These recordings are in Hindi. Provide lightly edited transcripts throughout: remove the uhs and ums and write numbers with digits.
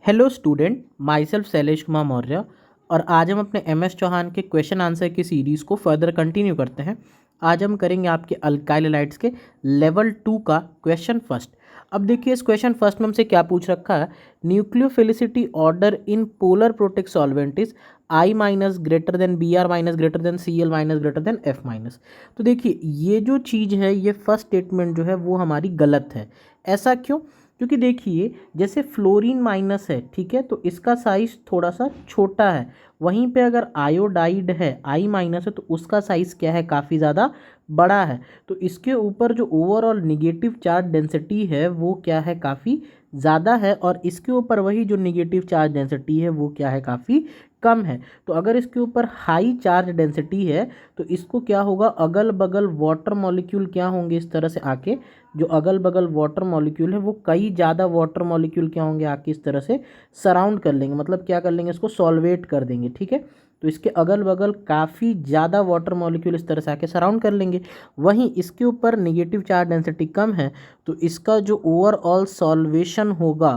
Hello student, my self Shailesh Kumar Maurya. और आज हम अपने एमएस चौहान के क्वेश्चन आंसर की सीरीज़ को फर्दर कंटिन्यू करते हैं। आज हम करेंगे आपके अल्काइल हैलाइड्स के लेवल 2 का क्वेश्चन फर्स्ट। अब देखिए, इस क्वेश्चन फर्स्ट में हमसे क्या पूछ रखा है। Nucleophilicity order in polar protic solvent is I minus greater than B R minus greater than C L minus greater than F minus. तो देखिए, ये जो चीज़ है, ये फर्स्ट स्टेटमेंट जो है वो हमारी गलत है। ऐसा क्यों? क्योंकि देखिए, जैसे फ्लोरीन माइनस है, ठीक है, तो इसका साइज थोड़ा सा छोटा है। वहीं पे अगर आयोडाइड है, आई माइनस है, तो उसका साइज क्या है, काफ़ी ज़्यादा बड़ा है। तो इसके ऊपर जो ओवरऑल निगेटिव चार्ज डेंसिटी है वो क्या है, काफ़ी ज़्यादा है। और इसके ऊपर वही जो निगेटिव चार्ज डेंसिटी है वो क्या है, काफ़ी कम है। तो अगर इसके ऊपर हाई चार्ज डेंसिटी है तो इसको क्या होगा, अगल बगल वाटर मॉलिक्यूल क्या होंगे, इस तरह से आके जो अगल बगल वाटर मॉलिक्यूल है वो कई ज़्यादा वाटर मॉलिक्यूल क्या होंगे, आके इस तरह से सराउंड कर लेंगे, मतलब क्या कर लेंगे, इसको सॉल्वेट कर देंगे। ठीक है, तो इसके अगल बगल काफ़ी ज़्यादा वाटर मॉलिक्यूल इस तरह से आके सराउंड कर लेंगे। वहीं इसके ऊपर निगेटिव चार्ज डेंसिटी कम है, तो इसका जो ओवरऑल सॉल्वेशन होगा,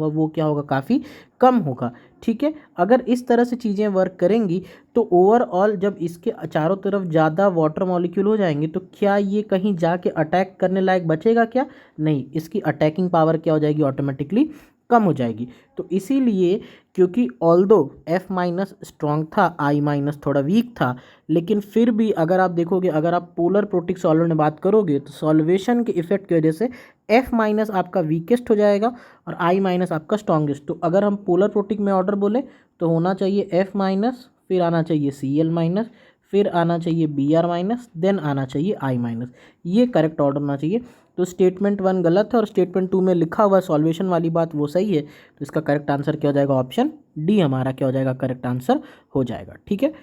वो क्या होगा, काफ़ी कम होगा। ठीक है, अगर इस तरह से चीज़ें वर्क करेंगी तो ओवरऑल जब इसके चारों तरफ ज़्यादा वाटर मॉलिक्यूल हो जाएंगे तो क्या ये कहीं जाके अटैक करने लायक बचेगा क्या? नहीं, इसकी अटैकिंग पावर क्या हो जाएगी, ऑटोमेटिकली कम हो जाएगी। तो इसीलिए, क्योंकि ऑल्दो एफ माइनस स्ट्रॉन्ग था, आई माइनस थोड़ा वीक था, लेकिन फिर भी अगर आप देखोगे, अगर आप पोलर प्रोटिक सॉल्वेंट में बात करोगे तो सॉल्वेशन के इफेक्ट की वजह से एफ माइनस आपका वीकेस्ट हो जाएगा और आई माइनस आपका स्ट्रॉन्गेस्ट। तो अगर हम पोलर प्रोटिक में ऑर्डर बोले तो होना चाहिए एफ माइनस, फिर आना चाहिए सी एल माइनस, फिर आना चाहिए बी आर माइनस, देन आना चाहिए आई माइनस। ये करेक्ट ऑर्डर होना चाहिए। तो स्टेटमेंट 1 गलत है और स्टेटमेंट 2 में लिखा हुआ सॉल्वेशन वाली बात वो सही है। तो इसका करेक्ट आंसर क्या हो जाएगा, ऑप्शन डी हमारा क्या हो जाएगा, करेक्ट आंसर हो जाएगा। ठीक है,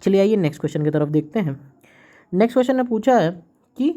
चलिए आइए नेक्स्ट क्वेश्चन की तरफ देखते हैं। नेक्स्ट क्वेश्चन ने पूछा है कि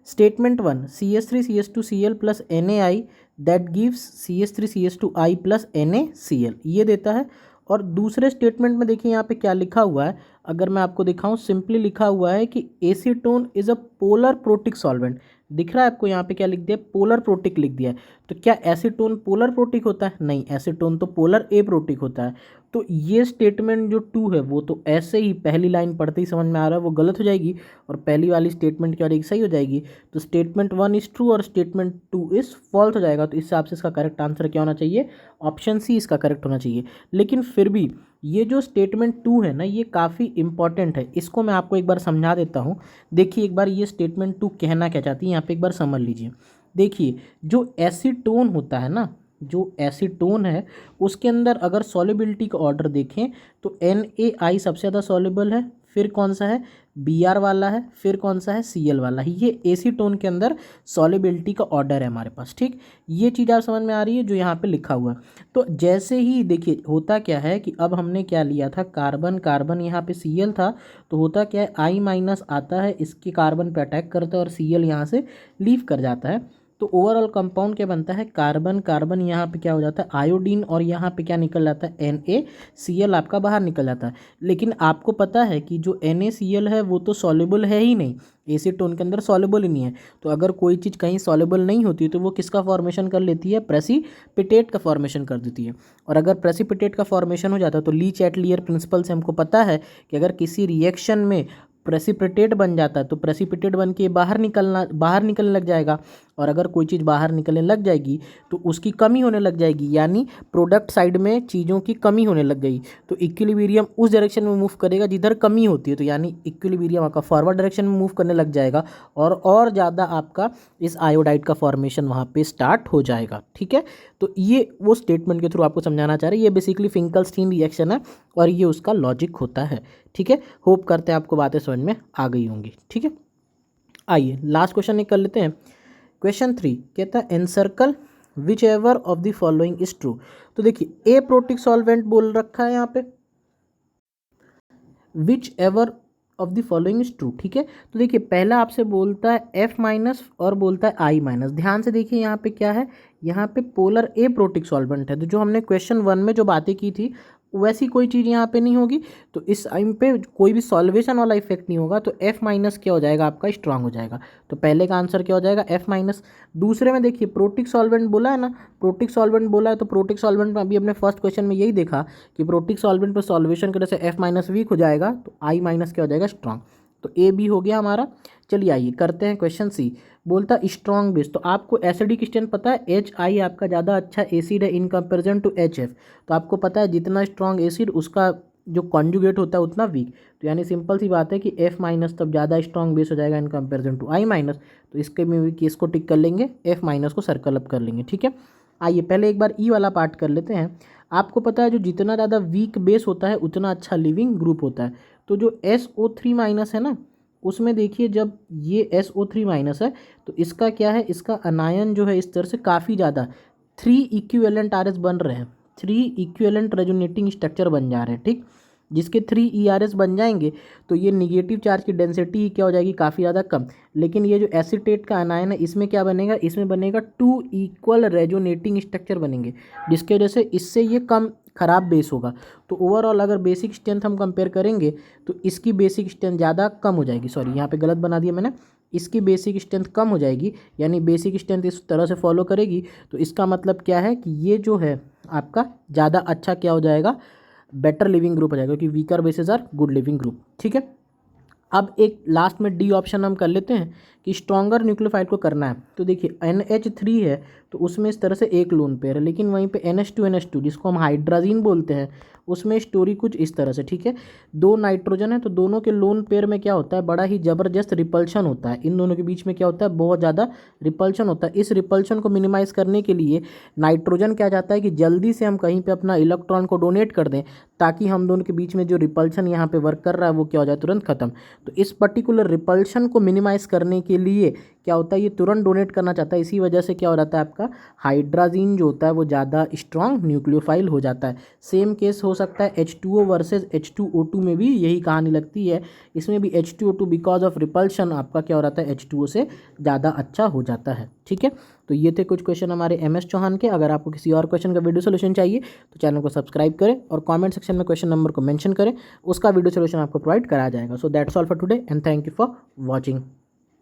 statement 1 CH3CH2Cl plus NaI that gives CH3CH2I plus NaCl, ये देता है। और दूसरे स्टेटमेंट में देखिए यहाँ पे क्या लिखा हुआ है, अगर मैं आपको दिखाऊं, सिंपली लिखा हुआ है कि acetone is a polar protic solvent. दिख रहा है आपको यहाँ पे क्या लिख दिया, पोलर प्रोटिक लिख दिया है। तो क्या एसीटोन पोलर प्रोटिक होता है? नहीं, एसीटोन तो पोलर ए प्रोटिक होता है। तो ये स्टेटमेंट जो 2 है वो तो ऐसे ही पहली लाइन पढ़ते ही समझ में आ रहा है वो गलत हो जाएगी, और पहली वाली स्टेटमेंट क्या हो जाएगी, सही हो जाएगी। तो स्टेटमेंट 1 इज़ ट्रू और स्टेटमेंट 2 इज़ फॉल्स हो जाएगा। तो इस हिसाब से इसका करेक्ट आंसर क्या होना चाहिए, ऑप्शन सी इसका करेक्ट होना चाहिए। लेकिन फिर भी ये जो स्टेटमेंट 2 है ना, ये काफ़ी इंपॉर्टेंट है, इसको मैं आपको एक बार समझा देता हूँ। देखिए एक बार ये स्टेटमेंट 2 कहना क्या चाहती है, यहाँ पे एक बार समझ लीजिए। देखिए, जो एसीटोन होता है ना, जो एसीटोन है उसके अंदर अगर सॉल्युबिलिटी का ऑर्डर देखें तो NaI सबसे ज़्यादा सॉल्युबल है, फिर कौन सा है, Br वाला है, फिर कौन सा है, Cl वाला है। ये एसीटोन के अंदर सॉल्युबिलिटी का ऑर्डर है हमारे पास। ठीक, ये चीज़ आप समझ में आ रही है जो यहाँ पे लिखा हुआ है। तो जैसे ही देखिए होता क्या है कि अब हमने क्या लिया था, कार्बन, कार्बन यहाँ पे Cl था, तो होता क्या है, I माइनस आता है, इसके कार्बन पे अटैक करता है और Cl यहाँ से लीव कर जाता है। तो ओवरऑल कंपाउंड क्या बनता है, कार्बन, कार्बन यहाँ पे क्या हो जाता है, आयोडीन, और यहाँ पे क्या निकल जाता है, NaCl आपका बाहर निकल जाता है। लेकिन आपको पता है कि जो NaCl है वो तो सॉल्युबल है ही नहीं, एसीटोन के अंदर सॉल्युबल ही नहीं है। तो अगर कोई चीज़ कहीं सॉल्युबल नहीं होती तो वो किसका फॉर्मेशन कर लेती है, प्रेसिपिटेट का फॉर्मेशन कर देती है। और अगर प्रेसिपिटेट का फॉर्मेशन हो जाता है तो ली चैटलियर प्रिंसिपल से हमको पता है कि अगर किसी रिएक्शन में प्रेसिपिटेट बन जाता है तो प्रेसिपिटेट बन के बाहर निकलने लग जाएगा, और अगर कोई चीज़ बाहर निकलने लग जाएगी तो उसकी कमी होने लग जाएगी, यानी प्रोडक्ट साइड में चीज़ों की कमी होने लग गई। तो इक्विलिब्रियम उस डायरेक्शन में मूव करेगा जिधर कमी होती है, तो यानी इक्विलिब्रियम आपका फॉरवर्ड डायरेक्शन में मूव करने लग जाएगा, और ज़्यादा आपका इस आयोडाइड का फॉर्मेशन वहाँ पे स्टार्ट हो जाएगा। ठीक है, तो ये वो स्टेटमेंट के थ्रू आपको समझाना चाह रहे हैं। ये बेसिकली फिंकलस्टीन रिएक्शन है और ये उसका लॉजिक होता है। ठीक है, होप करते हैं आपको बातें समझ में आ गई होंगी। ठीक है, आइए लास्ट क्वेश्चन कर लेते हैं। क्वेश्चन 3 कहता है encircle which ever of the following is true. तो देखिए ए प्रोटिक सॉल्वेंट बोल रखा है यहाँ पे, which ever of the following is true. ठीक है, तो देखिए पहला आपसे बोलता है एफ माइनस और बोलता है आई माइनस। ध्यान से देखिए यहाँ पे क्या है, यहाँ पे पोलर ए प्रोटिक सॉल्वेंट है। तो जो हमने क्वेश्चन 1 में जो बातें की थी वैसी कोई चीज़ यहाँ पे नहीं होगी, तो इस टाइम पे कोई भी सॉल्वेशन वाला इफेक्ट नहीं होगा, तो F माइनस क्या हो जाएगा आपका, स्ट्रांग हो जाएगा। तो पहले का आंसर क्या हो जाएगा, F माइनस। दूसरे में देखिए प्रोटिक सॉल्वेंट बोला है ना, प्रोटिक सॉल्वेंट बोला है, तो प्रोटिक सॉल्वेंट में अभी हमने फर्स्ट क्वेश्चन में यही देखा कि प्रोटिक सॉल्वेंट पर सॉल्वेशन की वजह से F माइनस वीक हो जाएगा, तो I माइनस क्या हो जाएगा, स्ट्रांग। तो ए बी हो गया हमारा। चलिए आइए करते हैं क्वेश्चन सी। बोलता स्ट्रॉन्ग बेस, तो आपको एसिडिक स्ट्रेंथ पता है, HI आपका ज़्यादा अच्छा एसिड है इन कंपेरिजन टू HF। तो आपको पता है जितना स्ट्रॉन्ग एसिड उसका जो कॉन्जुगेट होता है उतना वीक। तो यानी सिंपल सी बात है कि F माइनस तब ज़्यादा स्ट्रॉन्ग बेस हो जाएगा in comparison to I minus. तो इसके में भी केस को टिक कर लेंगे, F माइनस को सर्कल अप कर लेंगे, ठीक है। आइए पहले एक बार ई वाला पार्ट कर लेते हैं। आपको पता है जो जितना ज़्यादा वीक बेस होता है उतना अच्छा लिविंग ग्रुप होता है। तो जो SO3 माइनस है ना, उसमें देखिए जब ये SO3 माइनस है तो इसका क्या है, इसका अनायन जो है इस तरह से काफ़ी ज़्यादा 3 इक्विवेलेंट RS बन रहे हैं, 3 इक्विवेलेंट रेजोनेटिंग स्ट्रक्चर बन जा रहे हैं, ठीक। जिसके 3 ERS बन जाएंगे तो ये निगेटिव चार्ज की डेंसिटी ही क्या हो जाएगी, काफ़ी ज़्यादा कम। लेकिन ये जो एसीटेट का अनायन है इसमें क्या बनेगा, इसमें बनेगा 2 इक्वल रेजोनेटिंग स्ट्रक्चर बनेंगे, जिसके वजह से इससे ये कम ख़राब बेस होगा। तो ओवरऑल अगर बेसिक स्ट्रेंथ हम कंपेयर करेंगे तो इसकी बेसिक स्ट्रेंथ ज़्यादा कम हो जाएगी, सॉरी यहाँ पे गलत बना दिया मैंने, इसकी बेसिक स्ट्रेंथ कम हो जाएगी, यानी बेसिक स्ट्रेंथ इस तरह से फॉलो करेगी। तो इसका मतलब क्या है कि ये जो है आपका ज़्यादा अच्छा क्या हो जाएगा, बेटर लिविंग ग्रुप हो जाएगा, क्योंकि weaker bases are good leaving group, ठीक है। अब एक लास्ट में डी ऑप्शन हम कर लेते हैं कि स्ट्रॉन्गर न्यूक्लियोफाइल को करना है। तो देखिए NH3 है तो उसमें इस तरह से एक लोन पेयर है, लेकिन वहीं पे NH2 जिसको हम हाइड्राजीन बोलते हैं उसमें स्टोरी कुछ इस तरह से, ठीक है। 2 नाइट्रोजन है तो दोनों के लोन पेयर में क्या होता है, बड़ा ही ज़बरदस्त रिपल्शन होता है, इन दोनों के बीच में क्या होता है, बहुत ज़्यादा रिपल्शन होता है। इस रिपल्शन को मिनिमाइज करने के लिए नाइट्रोजन क्या चाहता है कि जल्दी से हम कहीं पे अपना इलेक्ट्रॉन को डोनेट कर दें, ताकि हम दोनों के बीच में जो रिपल्शन यहाँ पे वर्क कर रहा है वो क्या हो जाए, तुरंत खत्म। तो इस पर्टिकुलर रिपल्शन को मिनिमाइज करने के लिए क्या होता है, ये तुरंत डोनेट करना चाहता है, इसी वजह से क्या हो जाता है आपका हाइड्राजीन जो होता है वो ज़्यादा स्ट्रॉन्ग न्यूक्लियोफाइल हो जाता है। सेम केस हो सकता है H2O वर्सेस H2O2 में भी यही कहानी लगती है, इसमें भी H2O2 बिकॉज ऑफ रिपल्शन आपका क्या हो जाता है, H2O से ज़्यादा अच्छा हो जाता है, ठीक है। तो ये थे कुछ क्वेश्चन हमारे MS चौहान के। अगर आपको किसी और क्वेश्चन का वीडियो सोल्यूशन चाहिए तो चैनल को सब्सक्राइब करें और कमेंट सेक्शन में क्वेश्चन नंबर को मेंशन करें, उसका वीडियो सोल्यूशन आपको प्रोवाइड कराया जाएगा। So that's all for today and thank you for watching.